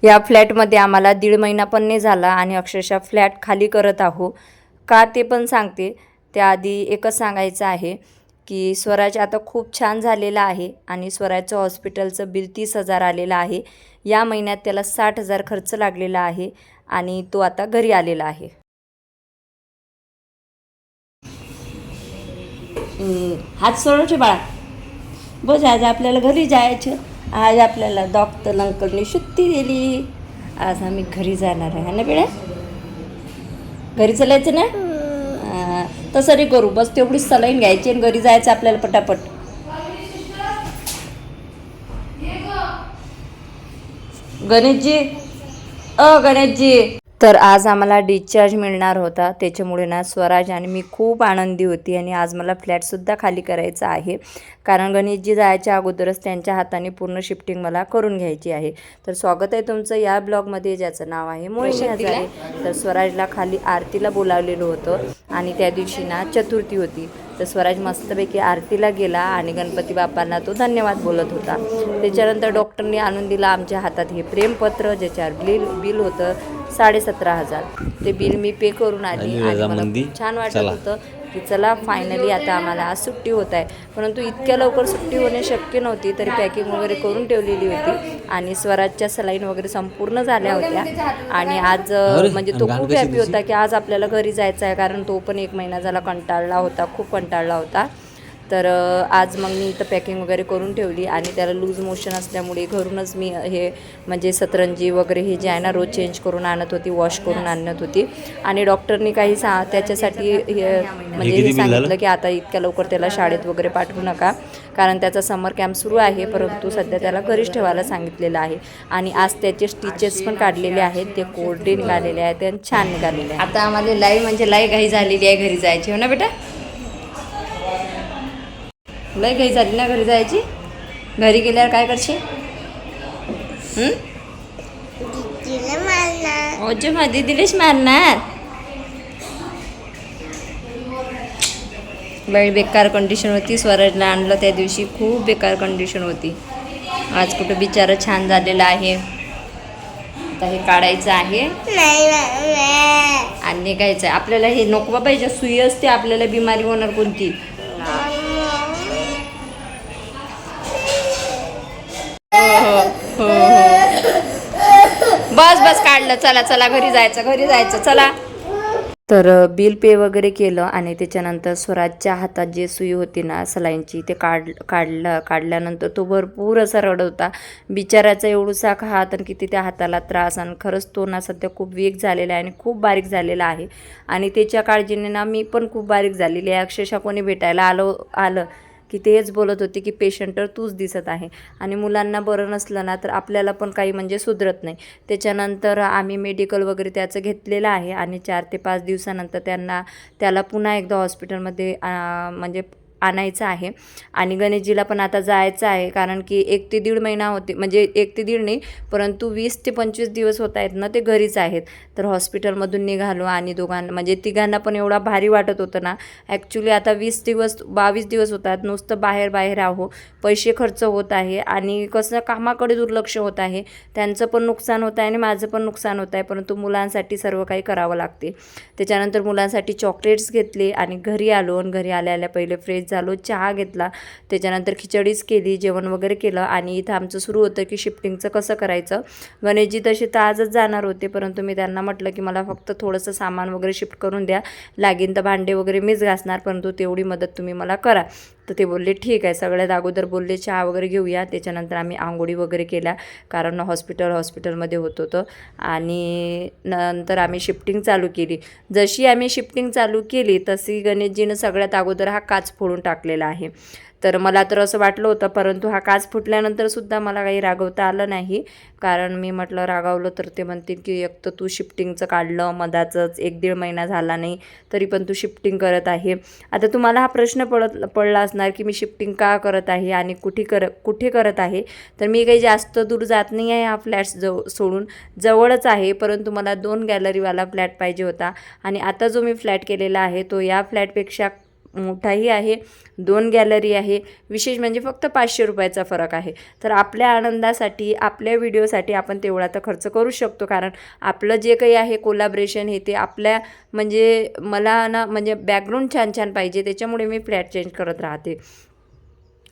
या फ्लॅटमध्ये आम्हाला 1.5 महिना पण नाही झाला आणि अक्षरशः फ्लॅट खाली करत आहो का ते पण सांगते. त्याआधी एकच सांगायचं आहे की स्वराज आता खूप छान झालेला आहे आणि स्वराजचं हॉस्पिटलचं बिल 30,000 आलेलं आहे. या महिन्यात त्याला 60,000 खर्च लागलेला आहे आणि तो आता घरी आलेला आहे. हात सोडवचे बाळा. बस आज आपल्याला घरी जायचं. आज आपल्याला डॉक्टर अंकलने सुट्टी दिली. आज आम्ही घरी जाणार आहे ना बेटा. घरी चालायचं ना. तसं नाही करू, बस तेवढीच सलाईन घ्यायची आणि घरी जायचं आपल्याला पटापट. गणेशजी गणेशजी. तर आज आम्हाला डिस्चार्ज मिळणार होता, त्याच्यामुळे ना स्वराज आणि मी खूप आनंदी होती. आणि आज मला फ्लॅटसुद्धा खाली करायचा आहे कारण गणेशजी जायच्या अगोदरच त्यांच्या हाताने पूर्ण शिफ्टिंग मला करून घ्यायची आहे. तर स्वागत आहे तुमचं या ब्लॉगमध्ये ज्याचं नाव आहे मोहिनी हजारे. तर स्वराजला खाली आरतीला बोलावलेलं होतं आणि त्या दिवशी ना चतुर्थी होती. तर स्वराज मस्तपैकी आरतीला गेला आणि गणपती बाप्पांना तो धन्यवाद बोलत होता. त्याच्यानंतर डॉक्टरने आणून दिला आमच्या हातात हे प्रेमपत्र, ज्याच्यावर बिल होतं 17,500. ते बिल मी पे करून आली आणि मला खूप छान वाटत होतं की चला फायनली आता आम्हाला आज सुट्टी होत आहे. परंतु इतक्या लवकर सुट्टी होणे शक्य नव्हती, तरी पॅकिंग वगैरे करून ठेवलेली होती आणि स्वराजच्या सलाईन वगैरे संपूर्ण झाल्या होत्या. आणि आज म्हणजे तो खूप हॅपी होता की आज आपल्याला घरी जायचं आहे, कारण तो पण 1 महिना झाला कंटाळला होता, खूप कंटाळला होता. तर आज मग मी इथं पॅकिंग वगैरे करून ठेवली आणि त्याला लूज मोशन असल्यामुळे घरूनच मी हे म्हणजे सतरंजी वगैरे हे जे आहे ना रोज चेंज करून आणत होती, वॉश करून आणत होती. आणि डॉक्टरनी काही त्याच्यासाठी म्हणजे हे सांगितलं की आता इतक्या लवकर त्याला शाळेत वगैरे पाठवू नका, कारण त्याचा समर कॅम्प सुरू आहे, परंतु सध्या त्याला घरीच ठेवायला सांगितलेलं आहे. आणि आज त्याचे स्टिचेस पण काढलेले आहेत, ते कोरडे निघालेले आहेत आणि छान निघालेले आहेत. आता आम्हाला म्हणजे लाई घाई झालेली आहे घरी जायची, हो ना बेटा. लय घाई झाली ना घरी जायची. घरी गेल्यावर काय करशील? दिदिलेच मारणार. बाई बेकार कंडिशन होती. स्वराजला आणलं त्या दिवशी खूप बेकार कंडिशन होती. आज कुठं बिचारा छान झालेला आहे. आता हे काढायचं आहे आणि निघायचं आहे आपल्याला. हे नको बाबा, याच्या सुई असते, आपल्याला बिमारी होणार कोणती. बस बस काढलं. चला चला घरी जायचं चला. तर बिल पे वगैरे केलं आणि त्याच्यानंतर स्वराजच्या हातात जे सुई होती ना सलाईनची ते काढल्यानंतर तो भरपूर असा रडत होता बिचाराचा. एवढूसा हात आणि किती त्या हाताला त्रास. आणि खरंच तो ना सध्या खूप वीक झालेला आहे आणि खूप बारीक झालेला आहे. आणि त्याच्या काळजीने ना मी पण खूप बारीक झालेली आहे. अक्षरशः कोणी भेटायला आलं की तेच बोलत होते की पेशंट तर तूच दिसत आहे. आणि मुलांना बरं नसलं ना तर आपल्याला पण काही म्हणजे सुधरत नाही. त्याच्यानंतर आम्ही मेडिकल वगैरे त्याचं घेतलेलं आहे आणि 4 ते 5 दिवसानंतर त्याला पुन्हा एकदा हॉस्पिटलमध्ये म्हणजे आणायचं आहे. आणि गणेशजीला पण आता जायचं आहे, कारण की 1 ते 1.5 महिना होते, म्हणजे 1 ते 1.5 नाही परंतु 20 ते 25 दिवस होत आहेत ना ते घरीच आहेत. तर हॉस्पिटलमधून निघालो आणि म्हणजे तिघांना पण एवढा भारी वाटत होतं ना. ॲक्च्युली आता 22 दिवस होतात नुसतं बाहेर आहो, पैसे खर्च होत आहे आणि कसं कामाकडे दुर्लक्ष होत आहे. त्यांचं पण नुकसान होत आहे आणि माझं पण नुकसान होत आहे, परंतु मुलांसाठी सर्व काही करावं लागते. त्याच्यानंतर मुलांसाठी चॉकलेट्स घेतले आणि घरी आलो. आणि घरी आल्या पहिले फ्रेश झालो, चहा घेतला, त्याच्यानंतर खिचडीच केली, जेवण वगैरे केलं. आणि इथं आमचं सुरू होतं की शिफ्टिंगचं कसं करायचं. गणेशजी तसे तर आजच जाणार होते, परंतु मी त्यांना म्हटलं की मला फक्त थोडंसं सामान वगैरे शिफ्ट करून द्या, लागीन तर भांडे वगैरे मीच घासणार, परंतु तेवढी मदत तुम्ही मला करा. तर ते बोलले ठीक आहे. सगळ्यात अगोदर बोलले चहा वगैरे घेऊया. त्याच्यानंतर आम्ही आंघोळी वगैरे केल्या, कारण हॉस्पिटलमध्ये होतं. आणि नंतर आम्ही शिफ्टिंग चालू केली. जशी आम्ही शिफ्टिंग चालू केली तशी गणेशजीनं सगळ्यात अगोदर हा काच फोडून टाकलेला आहे. तर मला तर असं वाटलं होतं, परंतु हा काच फुटल्यानंतरसुद्धा मला काही रागवता आलं नाही, कारण मी म्हटलं रागावलं तर ते म्हणतील की एक तर तू शिफ्टिंगचं काढलं मधाचंच, 1-1.5 महिना झाला नाही तरी पण तू शिफ्टिंग करत आहे. आता तुम्हाला हा प्रश्न पडला असणार की मी शिफ्टिंग का करत आहे आणि कुठे करत आहे. तर मी काही जास्त दूर जात नाही आहे. हा फ्लॅट सोडून जवळच आहे, परंतु मला 2 गॅलरीवाला फ्लॅट पाहिजे होता. आणि आता जो मी फ्लॅट केलेला आहे तो या फ्लॅटपेक्षा मोठाही आहे, 2 गॅलरी आहे. विशेष म्हणजे फक्त 500 रुपयाचा फरक आहे. तर आपल्या आनंदासाठी, आपल्या व्हिडिओसाठी आपण तेवढा तर खर्च करू शकतो, कारण आपलं जे काही आहे कोलॅबरेशन हे ते आपल्या म्हणजे मला ना म्हणजे बॅकग्राऊंड छान छान पाहिजे, त्याच्यामुळे मी फ्लॅट चेंज करत राहते.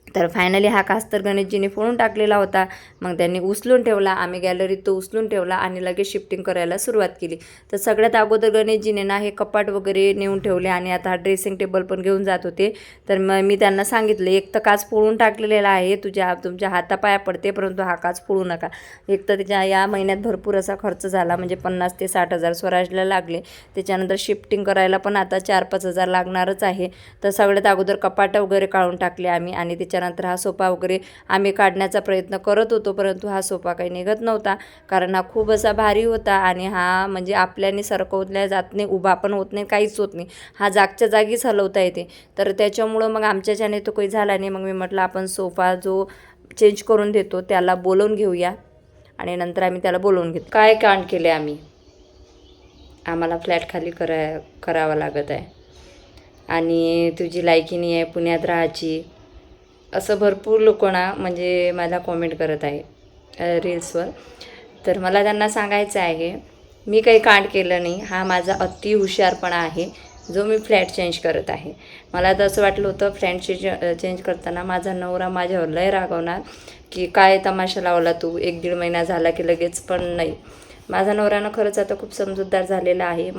तर फायनली हा काच तर गणेशजीने फोडून टाकलेला होता. मग त्यांनी उचलून ठेवला, आम्ही गॅलरीत तो उचलून ठेवला आणि लगेच शिफ्टिंग करायला सुरुवात केली. तर सगळ्यात अगोदर गणेशजीने ना हे कपाट वगैरे नेऊन ठेवले आणि आता हा ड्रेसिंग टेबल पण घेऊन जात होते. तर मग मी त्यांना सांगितलं, एक तर काच फोडून टाकलेला आहे, तुमच्या हातापाया पडते, परंतु हा काच फोडू नका. एक तर त्याच्या या महिन्यात भरपूर असा खर्च झाला, म्हणजे 50,000 ते 60,000 स्वराजला लागले. त्याच्यानंतर शिफ्टिंग करायला पण आता 4-5 हजार लागणारच आहे. तर सगळ्यात अगोदर कपाटं वगैरे काढून टाकले आम्ही आणि त्याच्यानंतर हा सोफा वगैरे आम्ही काढण्याचा प्रयत्न करत होतो, परंतु हा सोफा काही निघत नव्हता, कारण हा खूप असा भारी होता आणि हा म्हणजे आपल्याने सरकवल्या जात नाही, उभा पण होत नाही, काहीच होत नाही. हा जागच्या जागीच हलवता येते. तर त्याच्यामुळं मग आमच्याच्याने तो काही झाला नाही. मग मी म्हटलं आपण सोफा जो चेंज करून देतो त्याला बोलवून घेऊया आणि नंतर आम्ही त्याला बोलवून घेतो. काय कांड केले आम्हाला फ्लॅट खाली करावा लागत आहे आणि तुझी लायकी नाही आहे पुण्यात राहायची, असं भरपूर लोक ना म्हणजे मला कॉमेंट करत आहे रील्सवर. तर मला त्यांना सांगायचं आहे, मी काही कांड केलं नाही, हा माझा अति हुशारपणा आहे जो मी फ्लॅट चेंज करत आहे. मला तर असं वाटलं होतं फ्लॅट चेंज करताना माझा नवरा माझ्यावर लय रागवणार की काय तमाशा लावला तू, 1-1.5 महिना झाला की लगेच, पण नाही. माझा नवरानं खरंच आता खूप समजूतदार झालेला आहे.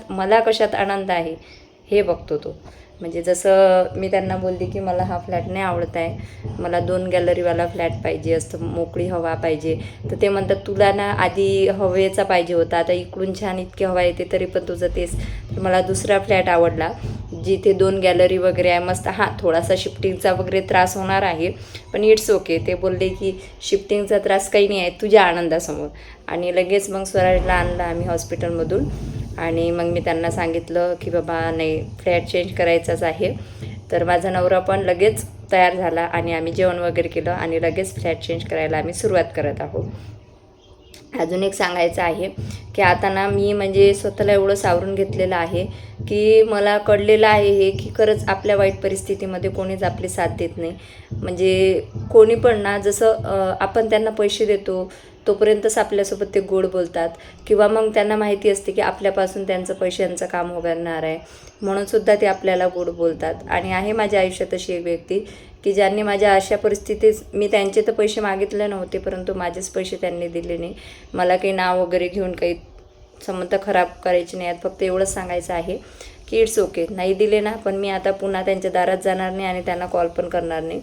मला कशात आनंद आहे हे बघतो तो. म्हणजे जसं मी त्यांना बोलली की मला हा फ्लॅट नाही आवडत आहे, मला 2 गॅलरीवाला फ्लॅट पाहिजे असतं, मोकळी हवा पाहिजे. तर ते म्हणतात तुला ना आधी हवेचा पाहिजे होता, आता इकडून छान इतकी हवा येते तरी पण तुझं तेच. तर मला दुसरा फ्लॅट आवडला जिथे 2 गॅलरी वगैरे आहे मस्त. हां, थोडासा शिफ्टिंगचा वगैरे त्रास होणार आहे, पण इट्स ओके. ते बोलले की शिफ्टिंगचा त्रास काही नाही आहे तुझ्या आनंदासमोर. आणि लगेच मग स्वराजला आणलं आम्ही हॉस्पिटलमधून आणि मग मी त्यांना सांगितलं की बाबा नाही, फ्लॅट चेंज करायचाच आहे. तर माझा नवरा पण लगेच तयार झाला आणि आम्ही जेवण वगैरे केलं आणि लगेच फ्लॅट चेंज करायला आम्ही सुरुवात करत आहोत. अजून एक सांगायचं आहे की आता ना मी म्हणजे स्वतःला एवढं सावरून घेतलेलं आहे की मला कळलेलं आहे हे की खरंच आपल्या वाईट परिस्थितीमध्ये कोणीच आपली साथ देत नाही. म्हणजे कोणी पण ना जसं आपण त्यांना पैसे देतो तोपर्यंतच आपल्यासोबत ते गोड बोलतात, किंवा मग त्यांना माहिती असते की आपल्यापासून त्यांचं पैशांचं काम होणार आहे म्हणूनसुद्धा ते आपल्याला गोड बोलतात. आणि आहे माझ्या आयुष्यात अशी एक व्यक्ती की ज्यांनी माझ्या अशा परिस्थितीत, मी त्यांचे तर पैसे मागितले नव्हते परंतु माझेच पैसे त्यांनी दिले नाही. मला काही नाव वगैरे घेऊन काही संबंध खराब करायचे नाही आहेत, फक्त एवढंच सांगायचं आहे की इट्स ओके. नाही दिले ना, पण मी आता पुन्हा त्यांच्या दारात जाणार नाही आणि त्यांना कॉल पण करणार नाही.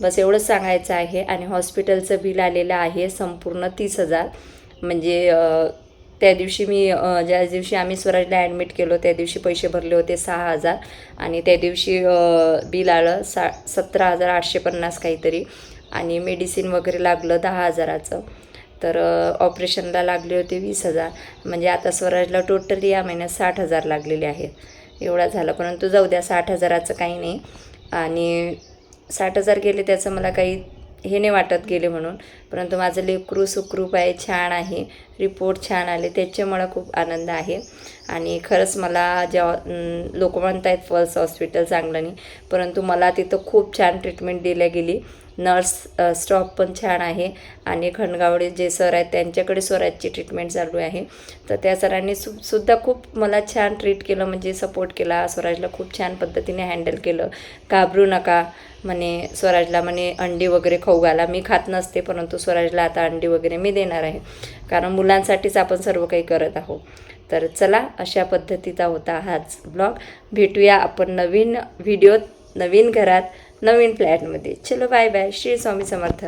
बस एवढंच सांगायचं आहे. आणि हॉस्पिटलचं बिल आलेलं आहे संपूर्ण 30,000. म्हणजे त्या दिवशी ज्या दिवशी आम्ही स्वराजला ॲडमिट केलो त्या दिवशी पैसे भरले होते 6,000 आणि त्या दिवशी बिल आलं 17,850 काहीतरी. आणि मेडिसिन वगैरे लागलं 10,000चं. तर ऑपरेशनला लागले होते 20,000. म्हणजे आता स्वराजला टोटली या महिन्यात 60,000 लागलेले आहेत. एवढा झाला, परंतु जाऊ द्या, 60,000चं काही नाही. आणि 60,000 गेले त्याचं मला काही हे नाही वाटत गेले म्हणून, परंतु माझं लेकरू सुखरूप आहे, छान आहे, रिपोर्ट छान आले, त्याच्यामुळं खूप आनंद आहे. आणि खरंच मला जेव्हा लोक म्हणत आहेत पल्स हॉस्पिटल चांगलं नाही, परंतु मला तिथं खूप छान ट्रीटमेंट दिल्या गेली. नर्स स्टॉफ पण छान आहे आणि खंडगावडे जे सर आहेत त्यांच्याकडे स्वराजची ट्रीटमेंट चालू आहे. तर त्या सरांनी सुद्धा खूप मला छान ट्रीट केलं, म्हणजे सपोर्ट केला. स्वराजला खूप छान पद्धतीने हँडल केलं. घाबरू नका म्हणे, स्वराजला म्हणे अंडी वगैरे खाऊ घाला. मी खात नसते, परंतु स्वराजला आता अंडी वगैरे मी देणार आहे, कारण मुलांसाठीच आपण सर्व काही करत आहोत. तर चला, अशा पद्धतीचा होता हाच ब्लॉग. भेटूया आपण नवीन व्हिडिओत, नवीन घरात, नवीन फ्लॅटमध्ये. चलो बाय बाय. श्री स्वामी समर्थ.